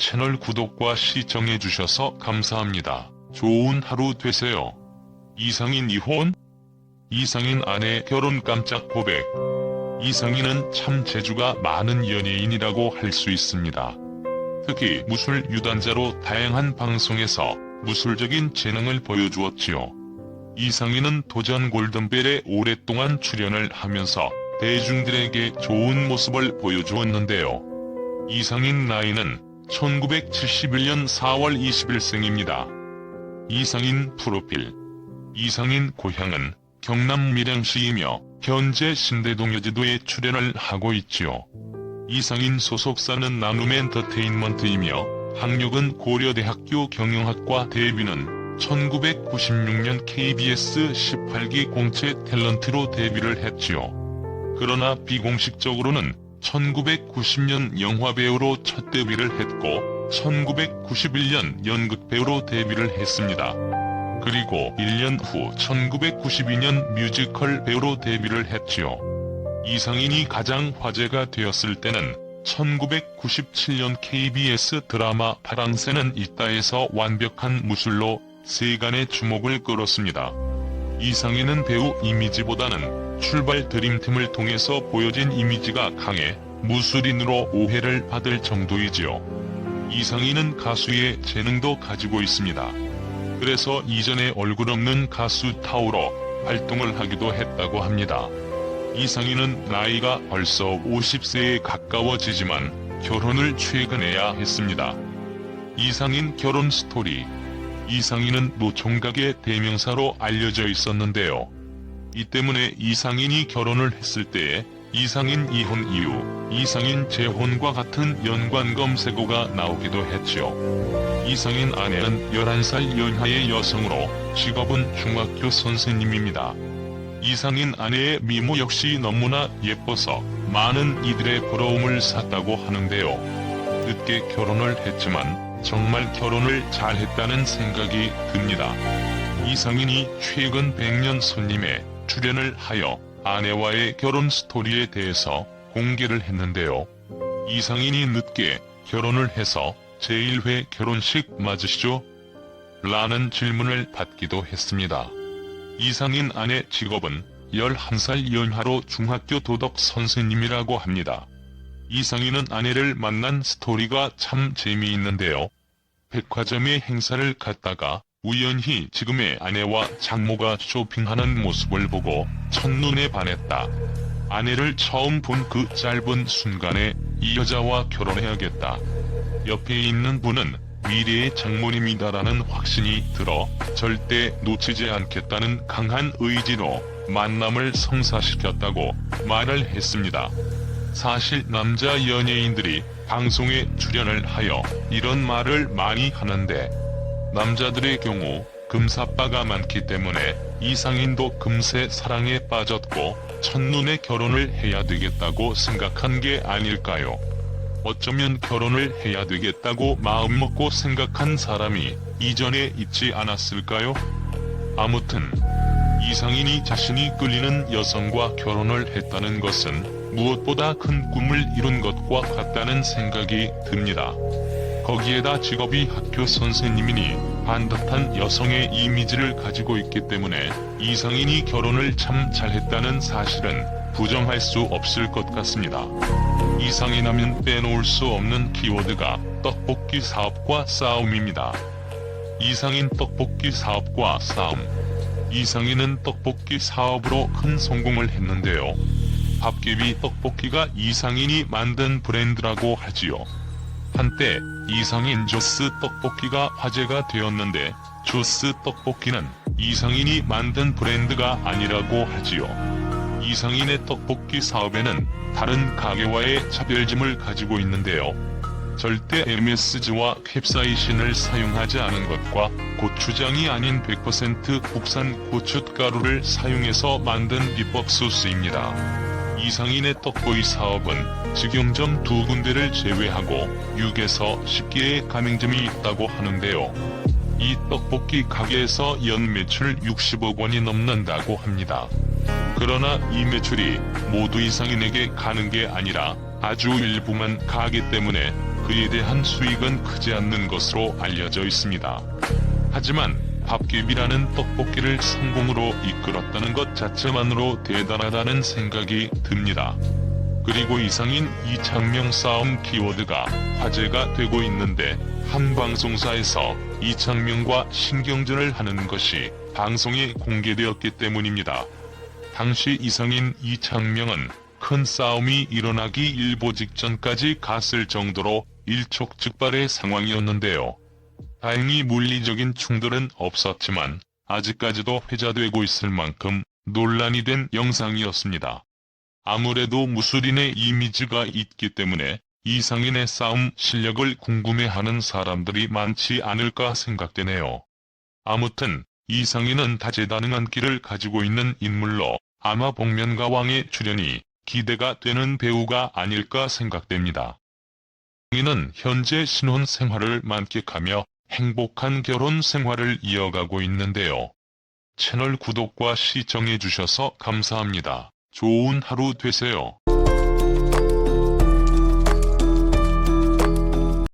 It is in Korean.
채널 구독과 시청해주셔서 감사합니다. 좋은 하루 되세요. 이상인 이혼? 이상인 아내 결혼 깜짝 고백. 이상인은 참 재주가 많은 연예인이라고 할 수 있습니다. 특히 무술 유단자로 다양한 방송에서 무술적인 재능을 보여주었지요. 이상인은 도전 골든벨에 오랫동안 출연을 하면서 대중들에게 좋은 모습을 보여주었는데요. 이상인 나이는 1971년 4월 20일생입니다. 이상인 프로필. 이상인 고향은 경남 밀양시이며 현재 신대동여제도에 출연을 하고 있지요. 이상인 소속사는 나눔 엔터테인먼트이며 학력은 고려대학교 경영학과, 데뷔는 1996년 KBS 18기 공채 탤런트로 데뷔를 했지요. 그러나 비공식적으로는 1990년 영화배우로 첫 데뷔를 했고 1991년 연극배우로 데뷔를 했습니다. 그리고 1년 후 1992년 뮤지컬 배우로 데뷔를 했지요. 이상인이 가장 화제가 되었을 때는 1997년 KBS 드라마 파랑새는 있다에서 완벽한 무술로 세간의 주목을 끌었습니다. 이상인은 배우 이미지보다는 출발 드림팀을 통해서 보여진 이미지가 강해 무술인으로 오해를 받을 정도이지요. 이상인은 가수의 재능도 가지고 있습니다. 그래서 이전에 얼굴 없는 가수 타오로 활동을 하기도 했다고 합니다. 이상인은 나이가 벌써 50세에 가까워지지만 결혼을 최근에야 했습니다. 이상인 결혼 스토리. 이상인은 노총각의 대명사로 알려져 있었는데요. 이 때문에 이상인이 결혼을 했을 때에 이상인 이혼 이후 이상인 재혼과 같은 연관 검색어가 나오기도 했죠. 이상인 아내는 11살 연하의 여성으로 직업은 중학교 선생님입니다. 이상인 아내의 미모 역시 너무나 예뻐서 많은 이들의 부러움을 샀다고 하는데요. 늦게 결혼을 했지만 정말 결혼을 잘했다는 생각이 듭니다. 이상인이 최근 100년 손님에 출연을 하여 아내와의 결혼 스토리에 대해서 공개를 했는데요. 이상인이 늦게 결혼을 해서 제1회 결혼식 맞으시죠? 라는 질문을 받기도 했습니다. 이상인 아내 직업은 11살 연하로 중학교 도덕 선생님이라고 합니다. 이상인은 아내를 만난 스토리가 참 재미있는데요. 백화점에 행사를 갔다가 우연히 지금의 아내와 장모가 쇼핑하는 모습을 보고 첫눈에 반했다. 아내를 처음 본 그 짧은 순간에 이 여자와 결혼해야겠다. 옆에 있는 분은 미래의 장모님이다라는 확신이 들어 절대 놓치지 않겠다는 강한 의지로 만남을 성사시켰다고 말을 했습니다. 사실 남자 연예인들이 방송에 출연을 하여 이런 말을 많이 하는데 남자들의 경우 금사빠가 많기 때문에 이상인도 금세 사랑에 빠졌고 첫눈에 결혼을 해야 되겠다고 생각한 게 아닐까요? 어쩌면 결혼을 해야 되겠다고 마음먹고 생각한 사람이 이전에 있지 않았을까요? 아무튼 이상인이 자신이 끌리는 여성과 결혼을 했다는 것은 무엇보다 큰 꿈을 이룬 것과 같다는 생각이 듭니다. 거기에다 직업이 학교 선생님이니 반듯한 여성의 이미지를 가지고 있기 때문에 이상인이 결혼을 참 잘했다는 사실은 부정할 수 없을 것 같습니다. 이상인하면 빼놓을 수 없는 키워드가 떡볶이 사업과 싸움입니다. 이상인 떡볶이 사업과 싸움. 이상인은 떡볶이 사업으로 큰 성공을 했는데요. 밥개비 떡볶이가 이상인이 만든 브랜드라고 하지요. 한때 이상인 조스 떡볶이가 화제가 되었는데 조스 떡볶이는 이상인이 만든 브랜드가 아니라고 하지요. 이상인의 떡볶이 사업에는 다른 가게와의 차별점을 가지고 있는데요. 절대 MSG와 캡사이신을 사용하지 않은 것과 고추장이 아닌 100% 국산 고춧가루를 사용해서 만든 비법 소스입니다. 이상인의 떡볶이 사업은 직영점 2군데를 제외하고 6에서 10개의 가맹점이 있다고 하는데요. 이 떡볶이 가게에서 연 매출 60억 원이 넘는다고 합니다. 그러나 이 매출이 모두 이상인에게 가는 게 아니라 아주 일부만 가기 때문에 그에 대한 수익은 크지 않는 것으로 알려져 있습니다. 하지만 밥개비라는 떡볶이를 성공으로 이끌었다는 것 자체만으로 대단하다는 생각이 듭니다. 그리고 이상인 이창명 싸움 키워드가 화제가 되고 있는데 한 방송사에서 이창명과 신경전을 하는 것이 방송에 공개되었기 때문입니다. 당시 이상인 이창명은 큰 싸움이 일어나기 일보 직전까지 갔을 정도로 일촉즉발의 상황이었는데요. 다행히 물리적인 충돌은 없었지만 아직까지도 회자되고 있을 만큼 논란이 된 영상이었습니다. 아무래도 무술인의 이미지가 있기 때문에 이상인의 싸움 실력을 궁금해하는 사람들이 많지 않을까 생각되네요. 아무튼 이상인은 다재다능한 끼를 가지고 있는 인물로 아마 복면가왕의 출연이 기대가 되는 배우가 아닐까 생각됩니다. 이상인은 현재 신혼 생활을 만끽하며 행복한 결혼 생활을 이어가고 있는데요. 채널 구독과 시청해주셔서 감사합니다. 좋은 하루 되세요.